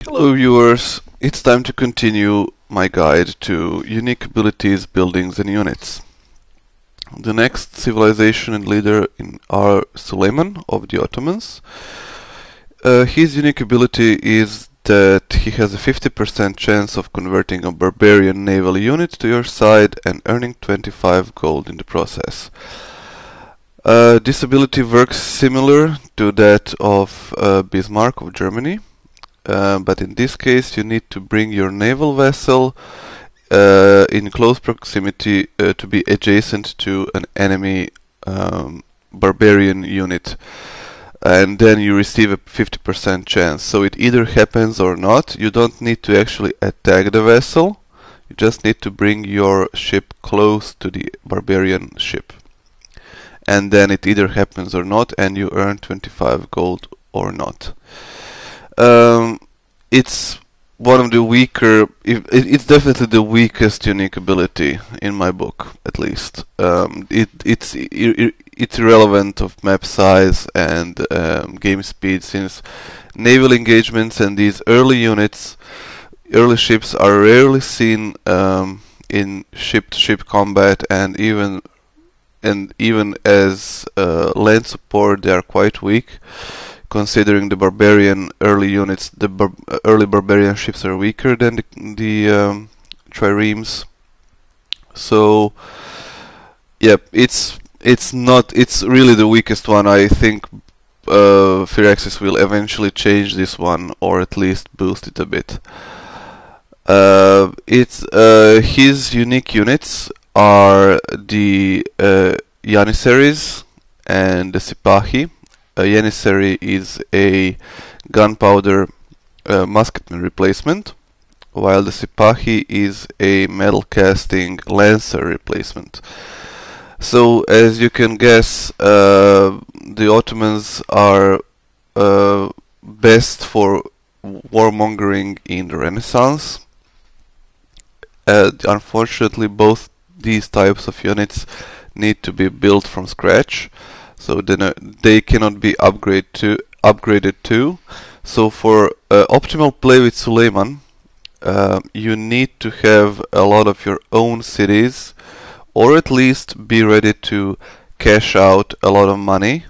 Hello viewers, it's time to continue my guide to unique abilities, buildings and units. The next civilization and leader are Suleiman of the Ottomans. His unique ability is that he has a 50% chance of converting a barbarian naval unit to your side and earning 25 gold in the process. This ability works similar to that of Bismarck of Germany. But in this case you need to bring your naval vessel in close proximity to be adjacent to an enemy barbarian unit, and then you receive a 50% chance. So it either happens or not. You don't need to actually attack the vessel, you just need to bring your ship close to the barbarian ship, and then it either happens or not and you earn 25 gold or not. It's one of the weaker, it's definitely the weakest unique ability in my book, at least. It's irrelevant of map size and game speed, since naval engagements and these early units, early ships are rarely seen in ship-to-ship combat, and even as land support they are quite weak. Considering the barbarian early units, the early barbarian ships are weaker than the triremes. So, yeah, it's really the weakest one. I think Firaxis will eventually change this one, or at least boost it a bit. His unique units are the Janissaries and the Sipahi. A Janissary is a gunpowder musketman replacement, while the Sipahi is a metal casting lancer replacement. So, as you can guess, the Ottomans are best for warmongering in the Renaissance. Unfortunately, both these types of units need to be built from scratch, so then they cannot be upgraded to. So for optimal play with Suleiman, you need to have a lot of your own cities, or at least be ready to cash out a lot of money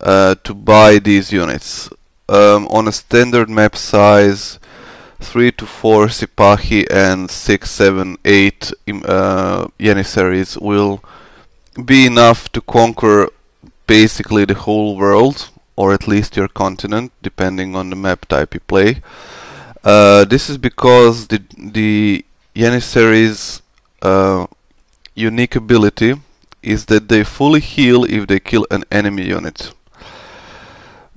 to buy these units. On a standard map size, 3 to 4 Sipahi and 6, 7, 8 Janissaries will be enough to conquer basically the whole world, or at least your continent, depending on the map type you play. This is because the Janissaries' unique ability is that they fully heal if they kill an enemy unit.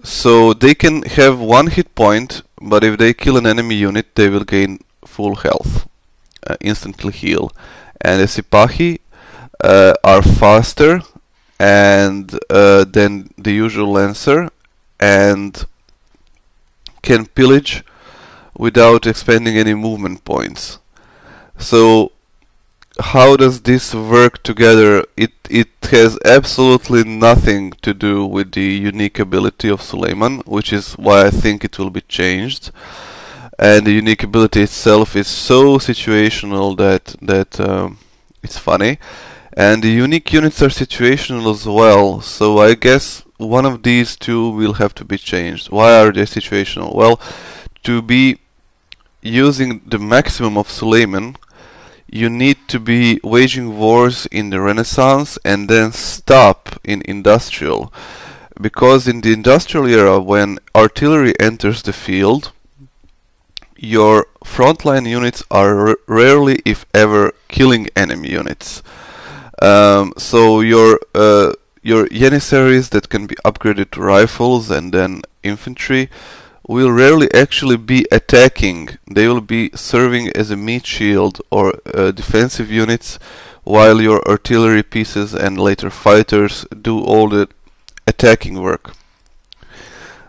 So they can have one hit point, but if they kill an enemy unit they will gain full health, instantly heal. And the Sipahi are faster and than the usual lancer, and can pillage without expending any movement points. So how does this work together? It has absolutely nothing to do with the unique ability of Suleiman, which is why I think it will be changed. And the unique ability itself is so situational that it's funny. And the unique units are situational as well, so I guess one of these two will have to be changed. Why are they situational? Well, to be using the maximum of Suleiman, you need to be waging wars in the Renaissance and then stop in industrial. Because in the industrial era, when artillery enters the field, your frontline units are rarely, if ever, killing enemy units. So your Janissaries that can be upgraded to rifles and then infantry will rarely actually be attacking. They will be serving as a meat shield or defensive units, while your artillery pieces and later fighters do all the attacking work.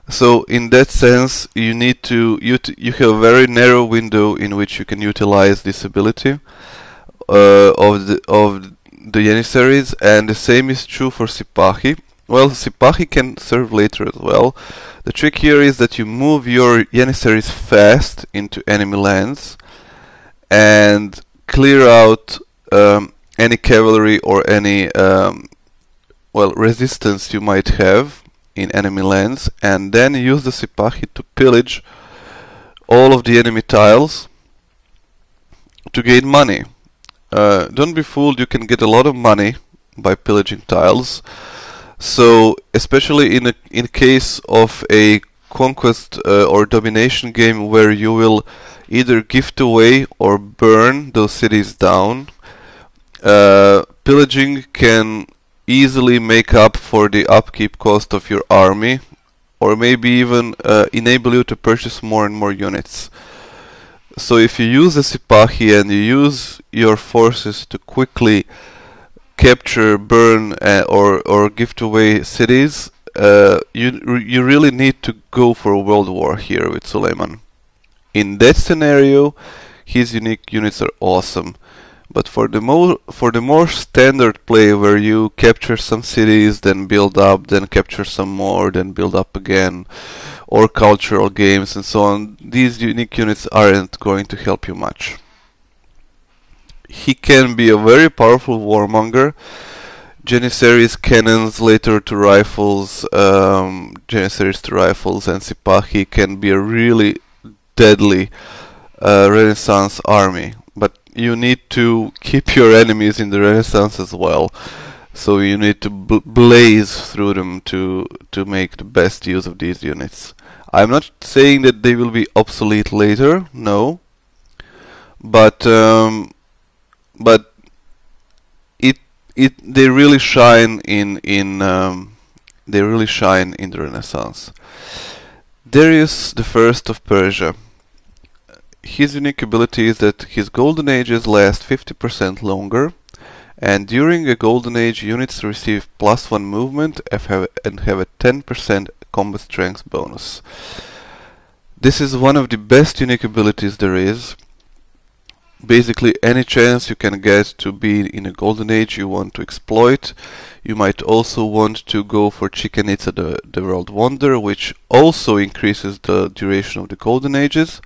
So in that sense, you need to you have a very narrow window in which you can utilize this ability of the Janissaries, and the same is true for Sipahi. well, Sipahi can serve later as well. The trick here is that you move your Janissaries fast into enemy lands and clear out any cavalry or any well, resistance you might have in enemy lands, and then use the Sipahi to pillage all of the enemy tiles to gain money. Don't be fooled, you can get a lot of money by pillaging tiles. So, especially in case of a conquest or domination game where you will either gift away or burn those cities down, pillaging can easily make up for the upkeep cost of your army, or maybe even enable you to purchase more and more units. So if you use the Sipahi and you use your forces to quickly capture, burn, or gift away cities, you really need to go for a world war here with Suleiman. In that scenario, his unique units are awesome. But for the more standard play, where you capture some cities, then build up, then capture some more, then build up again, or cultural games and so on, these unique units aren't going to help you much. He can be a very powerful warmonger. Janissaries cannons later to rifles, Janissaries to rifles, and Sipahi can be a really deadly Renaissance army. But you need to keep your enemies in the Renaissance as well. So you need to blaze through them to make the best use of these units. I'm not saying that they will be obsolete later, no. But they really shine in the Renaissance. Darius I of Persia. His unique ability is that his golden ages last 50% longer, and during a golden age, units receive +1 movement and have a 10% combat strength bonus. This is one of the best unique abilities there is. Basically, any chance you can get to be in a golden age you want to exploit. You might also want to go for Chichen Itza, the World Wonder, which also increases the duration of the golden ages.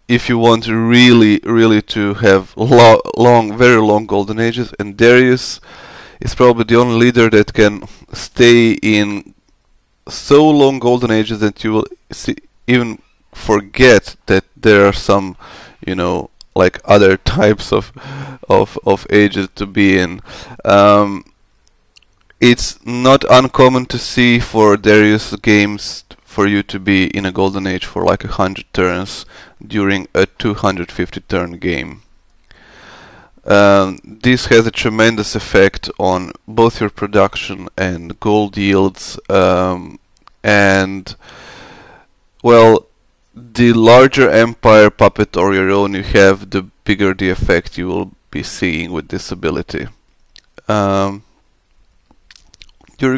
If you want to really to have very long golden ages, and Darius is probably the only leader that can stay in so long golden ages that you will even forget that there are some, like other types of ages to be in. It's not uncommon to see for Darius games for you to be in a golden age for like 100 turns during a 250 turn game. This has a tremendous effect on both your production and gold yields, and well, the larger empire, puppet, or your own you have, the bigger the effect you will be seeing with this ability. During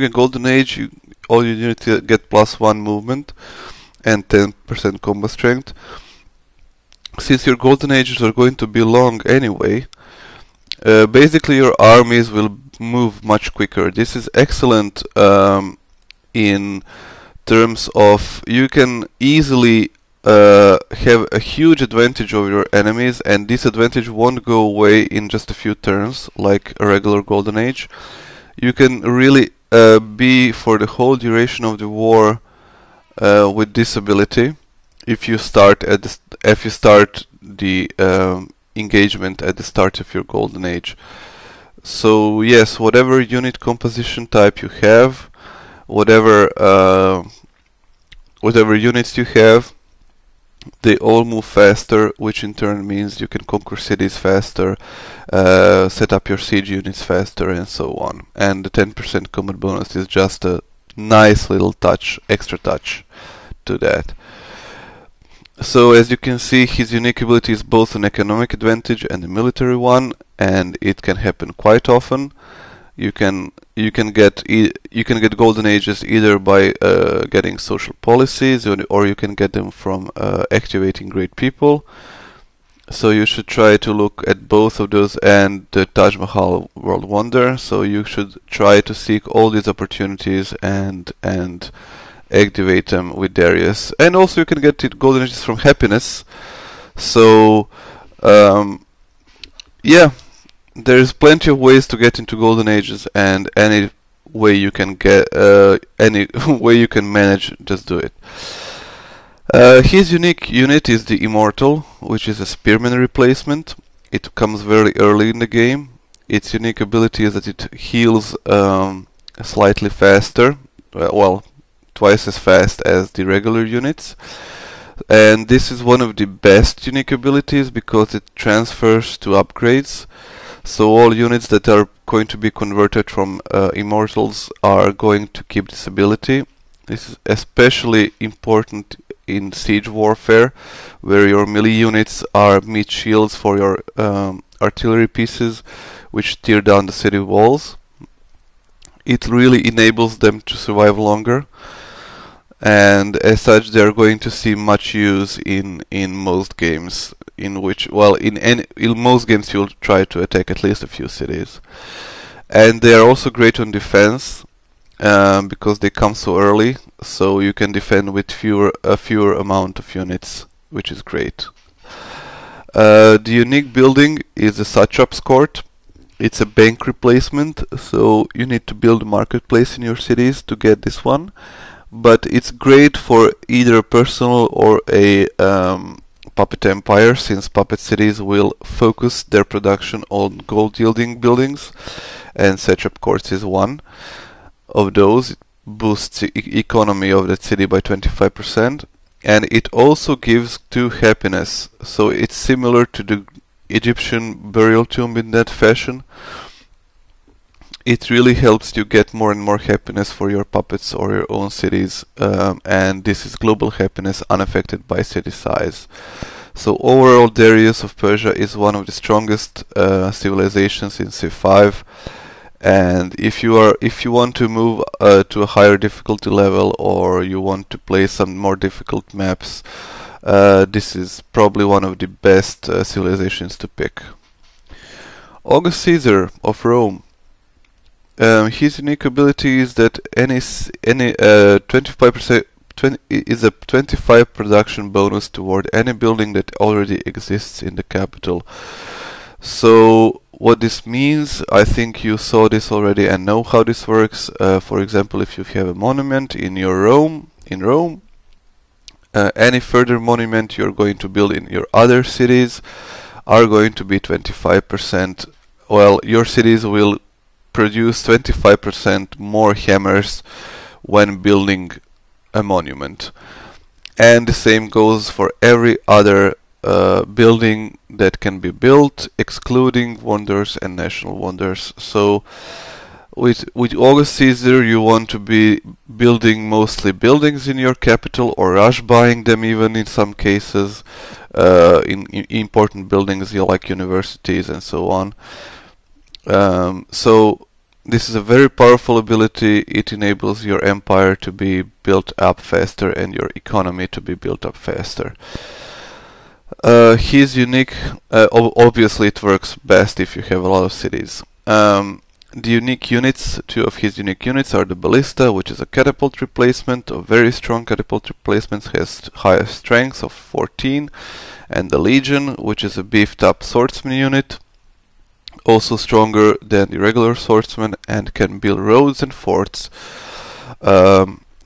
a golden age, all your units get +1 movement and 10% combat strength. Since your golden ages are going to be long anyway, basically your armies will move much quicker. This is excellent in terms of you can easily have a huge advantage over your enemies, and this advantage won't go away in just a few turns like a regular golden age. You can really be for the whole duration of the war with this ability if you start the engagement at the start of your golden age. So yes, whatever unit composition type you have, whatever units you have, they all move faster, which in turn means you can conquer cities faster, set up your siege units faster, and so on. And the 10% combat bonus is just a nice little extra touch to that. So as you can see, his unique ability is both an economic advantage and a military one, and it can happen quite often. You can get golden ages either by getting social policies, or you can get them from activating great people. So you should try to look at both of those and the Taj Mahal World Wonder. So you should try to seek all these opportunities and activate them with Darius. And also you can get it golden edges from happiness. So yeah, there's plenty of ways to get into golden ages, and any way you can get any way you can manage, just do it. His unique unit is the Immortal, which is a spearman replacement. It comes very early in the game. Its unique ability is that it heals slightly faster, well, twice as fast as the regular units. And this is one of the best unique abilities because it transfers to upgrades. So all units that are going to be converted from Immortals are going to keep this ability. This is especially important in siege warfare, where your melee units are meat shields for your artillery pieces, which tear down the city walls. It really enables them to survive longer, and as such they are going to see much use in most games, in which, well, in most games you'll try to attack at least a few cities. And they are also great on defense, because they come so early, so you can defend with a fewer amount of units, which is great. The unique building is the Satrap's Court. It's a bank replacement, so you need to build a marketplace in your cities to get this one. But it's great for either a personal or a puppet empire, since puppet cities will focus their production on gold yielding buildings, and Satrap Courts is one of those. It boosts the economy of that city by 25%, and it also gives 2 happiness, so it's similar to the Egyptian burial tomb in that fashion. It really helps you get more and more happiness for your puppets or your own cities, and this is global happiness unaffected by city size. So overall, Darius of Persia is one of the strongest civilizations in Civ5. And if you want to move to a higher difficulty level, or you want to play some more difficult maps, this is probably one of the best civilizations to pick. August Caesar of Rome. His unique ability is that any 25% is a 25 production bonus toward any building that already exists in the capital. So what this means, I think you saw this already and know how this works. For example, if you have a monument in Rome, any further monument you're going to build in your other cities are going to be 25%. Well, your cities will produce 25% more hammers when building a monument. And the same goes for every other building that can be built, excluding wonders and national wonders. So with August Caesar you want to be building mostly buildings in your capital, or rush buying them even in some cases, in important buildings like universities and so on. So this is a very powerful ability. It enables your empire to be built up faster and your economy to be built up faster. He's unique. Obviously it works best if you have a lot of cities. The unique units, 2 of his unique units are the Ballista, which is a catapult replacement, a very strong catapult replacement, has higher strength of 14, and the Legion, which is a beefed up swordsman unit, also stronger than the regular swordsman and can build roads and forts.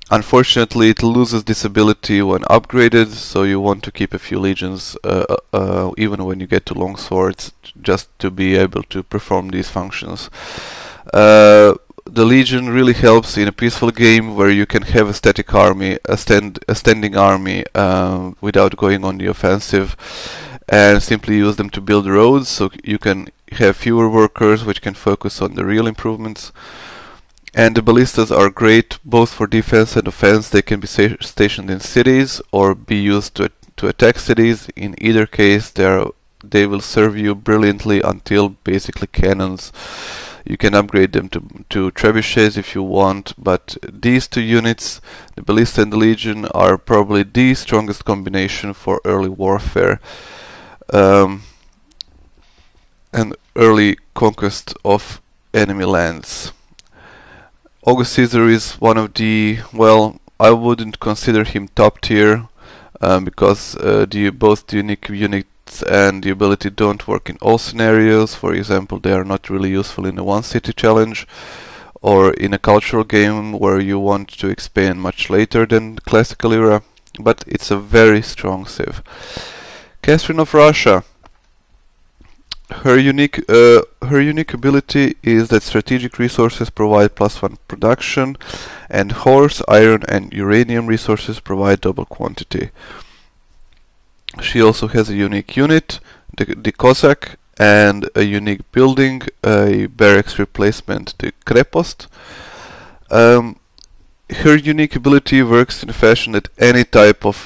Unfortunately, it loses this ability when upgraded, so you want to keep a few legions even when you get to long swords, just to be able to perform these functions. The Legion really helps in a peaceful game where you can have a static army, a standing army, without going on the offensive, and simply use them to build roads, so you can have fewer workers which can focus on the real improvements. And the ballistas are great both for defense and offense. They can be stationed in cities or be used to attack cities. In either case, they will serve you brilliantly until basically cannons. You can upgrade them to trebuchets if you want, but these 2 units, the Ballista and the Legion, are probably the strongest combination for early warfare. um, and early conquest of enemy lands. August Caesar is one of the, well, I wouldn't consider him top tier, because both the unique units and the ability don't work in all scenarios. For example, they are not really useful in a one city challenge or in a cultural game where you want to expand much later than the classical era, but it's a very strong civ. Catherine of Russia. Her unique ability is that strategic resources provide +1 production, and horse, iron, and uranium resources provide double quantity. She also has a unique unit, the Cossack, and a unique building, a barracks replacement, the Krepost. Her unique ability works in a fashion that any type of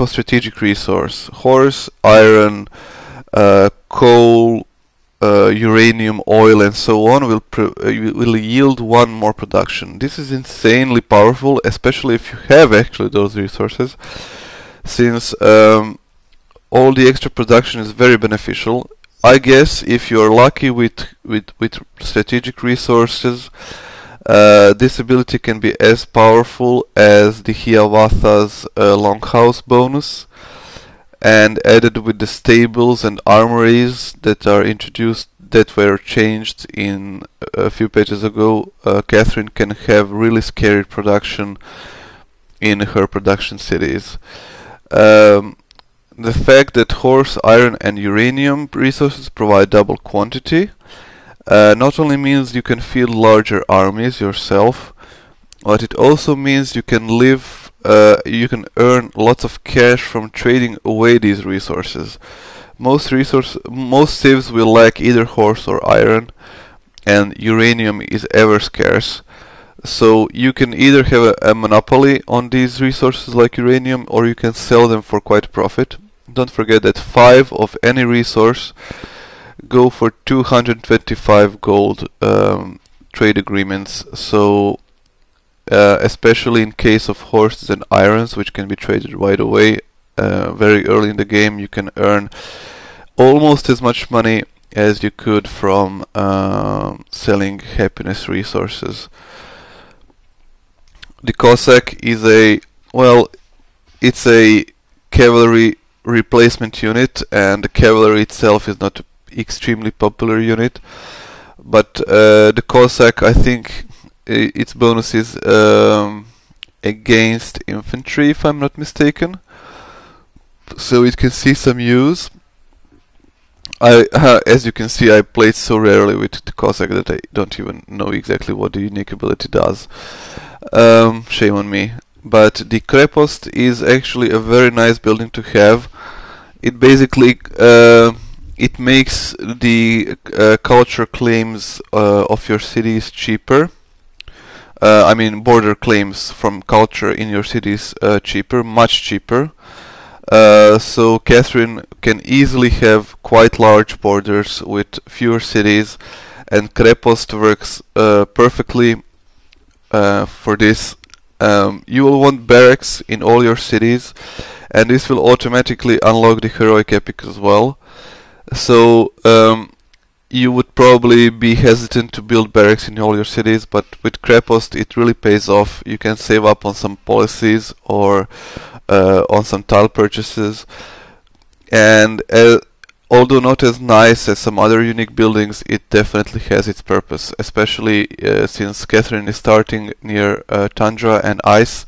strategic resource, horse, iron, coal, uranium, oil, and so on, will yield 1 more production. This is insanely powerful, especially if you have actually those resources, since all the extra production is very beneficial. I guess if you are lucky with strategic resources, this ability can be as powerful as the Hiawatha's Longhouse bonus, and added with the stables and armories that are introduced, that were changed in a few pages ago, Catherine can have really scary production in her production cities. The fact that horse, iron, and uranium resources provide double quantity not only means you can field larger armies yourself, but it also means you can earn lots of cash from trading away these resources. Most civs will lack either horse or iron, and uranium is ever scarce. So you can either have a monopoly on these resources like uranium, or you can sell them for quite a profit. Don't forget that 5 of any resource go for 225 gold trade agreements. So especially in case of horses and irons, which can be traded right away very early in the game, you can earn almost as much money as you could from selling happiness resources. The Cossack is it's a cavalry replacement unit, and the cavalry itself is not an extremely popular unit, but the Cossack, I think its bonus is against infantry, if I'm not mistaken, so it can see some use. As you can see, I played so rarely with the Cossack that I don't even know exactly what the unique ability does. Shame on me. But the Krepost is actually a very nice building to have. It basically it makes the culture claims of your cities cheaper. I mean, border claims from culture in your cities cheaper, much cheaper. So Catherine can easily have quite large borders with fewer cities, and Krepost works perfectly for this. You will want barracks in all your cities, and this will automatically unlock the heroic epic as well. So you would probably be hesitant to build barracks in all your cities, but with Krepost it really pays off. You can save up on some policies or on some tile purchases, and although not as nice as some other unique buildings, it definitely has its purpose, especially since Catherine is starting near tundra and ice.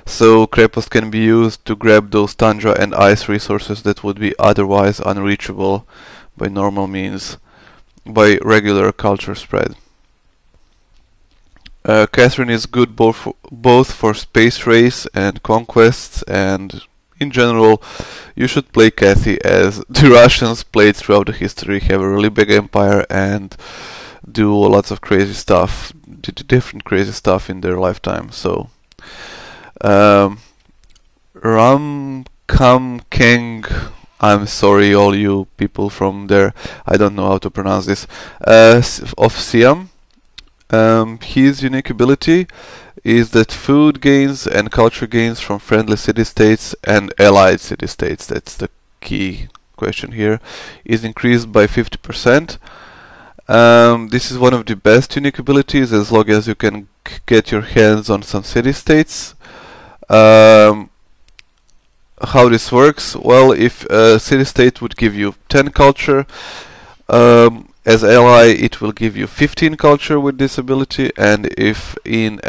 So Krepost can be used to grab those tundra and ice resources that would be otherwise unreachable by normal means, by regular culture spread. Catherine is good both for space race and conquests, and in general you should play Cathy, as the Russians played throughout the history, have a really big empire and do lots of crazy stuff, different crazy stuff in their lifetime. So Ram Kam Keng, I'm sorry all you people from there, I don't know how to pronounce this, of Siam. His unique ability is that food gains and culture gains from friendly city-states and allied city-states, that's the key question here, is increased by 50%. This is one of the best unique abilities as long as you can get your hands on some city-states. How this works? Well, if a city-state would give you 10 culture, as ally it will give you 15 culture with this ability, and if an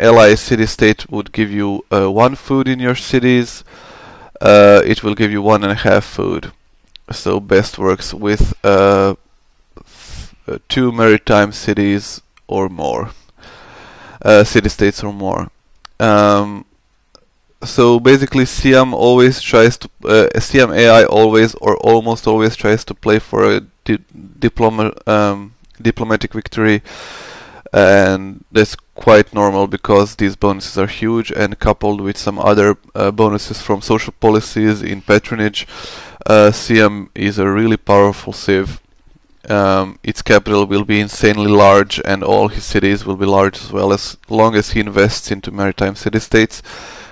ally city-state would give you 1 food in your cities, it will give you 1.5 food. So best works with 2 maritime cities or more, city-states or more. So basically Siam always tries to, Siam AI always or almost always tries to play for a diplomatic victory, and that's quite normal because these bonuses are huge, and coupled with some other bonuses from social policies in patronage, Siam is a really powerful civ. Its capital will be insanely large and all his cities will be large as well, as long as he invests into maritime city-states.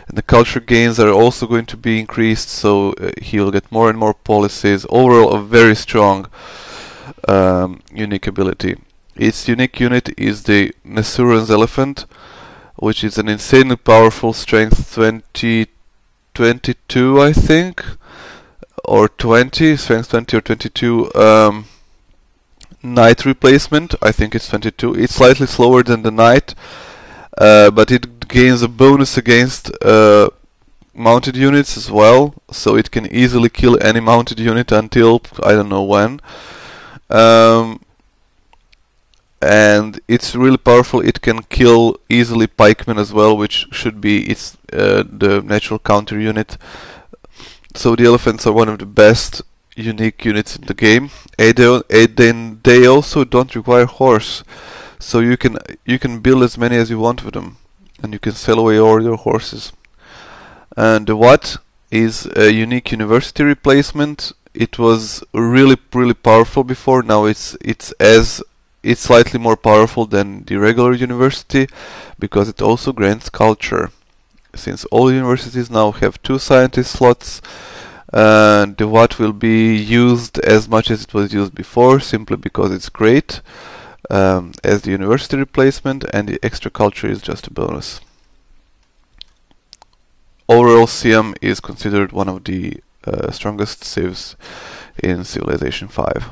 And the culture gains are also going to be increased, so he will get more and more policies. Overall, a very strong unique ability. Its unique unit is the Nesuran's Elephant, which is an insanely powerful strength 22, I think, or 20, strength 20 or 22 knight replacement. I think it's 22. It's slightly slower than the knight, but it gains a bonus against mounted units as well, so it can easily kill any mounted unit until I don't know when. And it's really powerful. It can kill easily pikemen as well, which should be its the natural counter unit. So the elephants are one of the best unique units in the game. And they also don't require horse, so you can build as many as you want with them, and you can sell away all your horses. And the Watt is a unique university replacement. It was really powerful before. Now it's slightly more powerful than the regular university because it also grants culture. Since all universities now have 2 scientist slots, the Watt will be used as much as it was used before, simply because it's great as the university replacement, and the extra culture is just a bonus. Overall, Siam is considered one of the strongest civs in Civilization 5.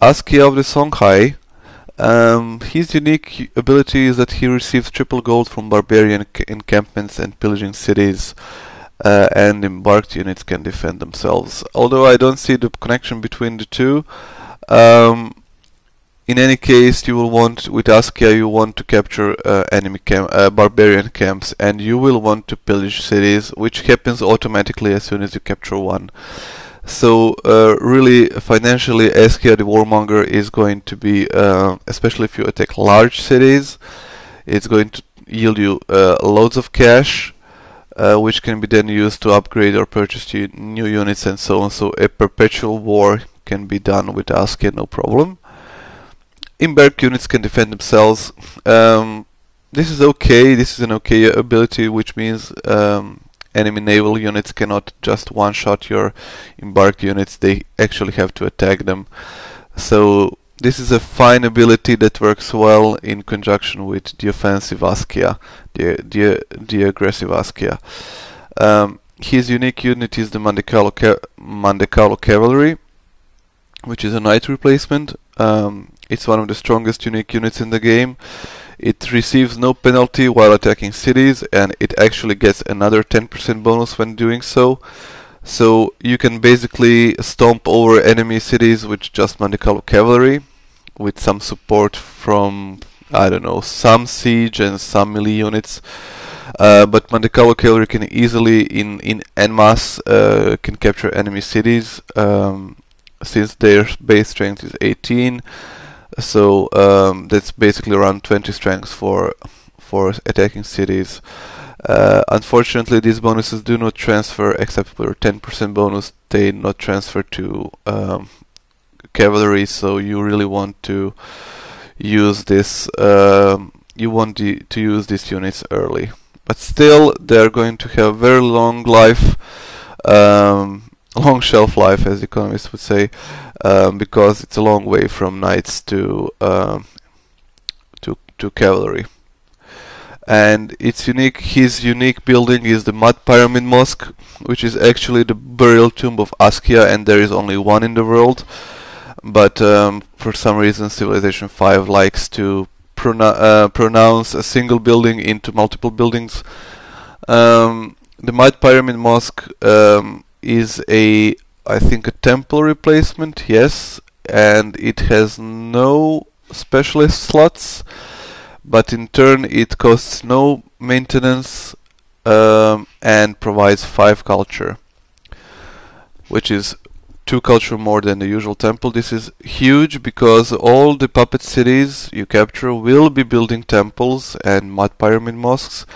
Askia of the Songhai, his unique ability is that he receives triple gold from barbarian encampments and pillaging cities, and embarked units can defend themselves. Although I don't see the connection between the two. In any case, you will want, with Askia, you want to capture enemy barbarian camps, and you will want to pillage cities, which happens automatically as soon as you capture one. So really, financially, Askia the Warmonger is going to be, especially if you attack large cities, it's going to yield you loads of cash, which can be then used to upgrade or purchase new units and so on. So a perpetual war can be done with Askia, no problem. Embark units can defend themselves. This is okay. This is an okay ability, which means enemy naval units cannot just one-shot your embarked units. They actually have to attack them. So this is a fine ability that works well in conjunction with the offensive Askia, the aggressive Askia. His unique unit is the Mandecalo Cavalry, which is a knight replacement. It's one of the strongest unique units in the game. It receives no penalty while attacking cities, and it actually gets another 10% bonus when doing so. So you can basically stomp over enemy cities with just Mandecalo Cavalry, with some support from, I don't know, some siege and some melee units. But Mandecalo Cavalry can easily, in en masse, can capture enemy cities, since their base strength is 18. So that's basically around 20 strength for attacking cities. Unfortunately, these bonuses do not transfer, except for 10% bonus. They not transfer to cavalry. So you really want to use this you want to use these units early. But still, they're going to have very long life, long shelf life, as economists would say, because it's a long way from knights to cavalry. And it's unique. His unique building is the mud pyramid mosque, which is actually the burial tomb of Askia, and there is only one in the world. But for some reason, Civilization 5 likes to pronounce a single building into multiple buildings. The mud pyramid mosque is I think, a temple replacement. Yes, and it has no specialist slots, but in turn it costs no maintenance and provides 5 culture, which is 2 culture more than the usual temple. This is huge because all the puppet cities you capture will be building temples and mud pyramid mosques,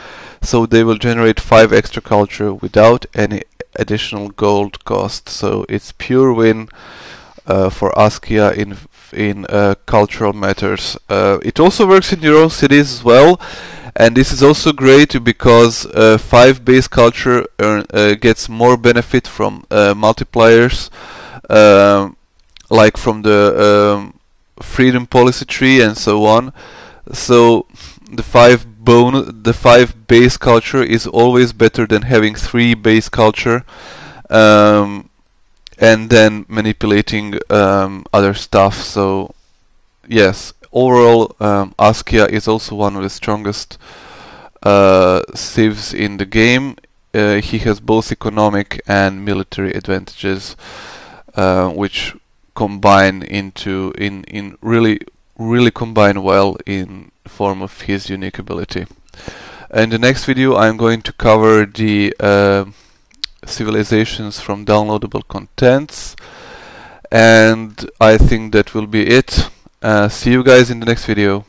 so they will generate 5 extra culture without any additional gold cost. So it's pure win for Askia in cultural matters. It also works in your own cities as well, and this is also great because 5 base culture gets more benefit from multipliers, like from the freedom policy tree and so on. So the 5 base culture is always better than having 3 base culture and then manipulating other stuff. So yes, overall Askia is also one of the strongest civs in the game. He has both economic and military advantages, which combine in really combine well in form of his unique ability. In the next video I'm going to cover the civilizations from downloadable contents, and I think that will be it. See you guys in the next video.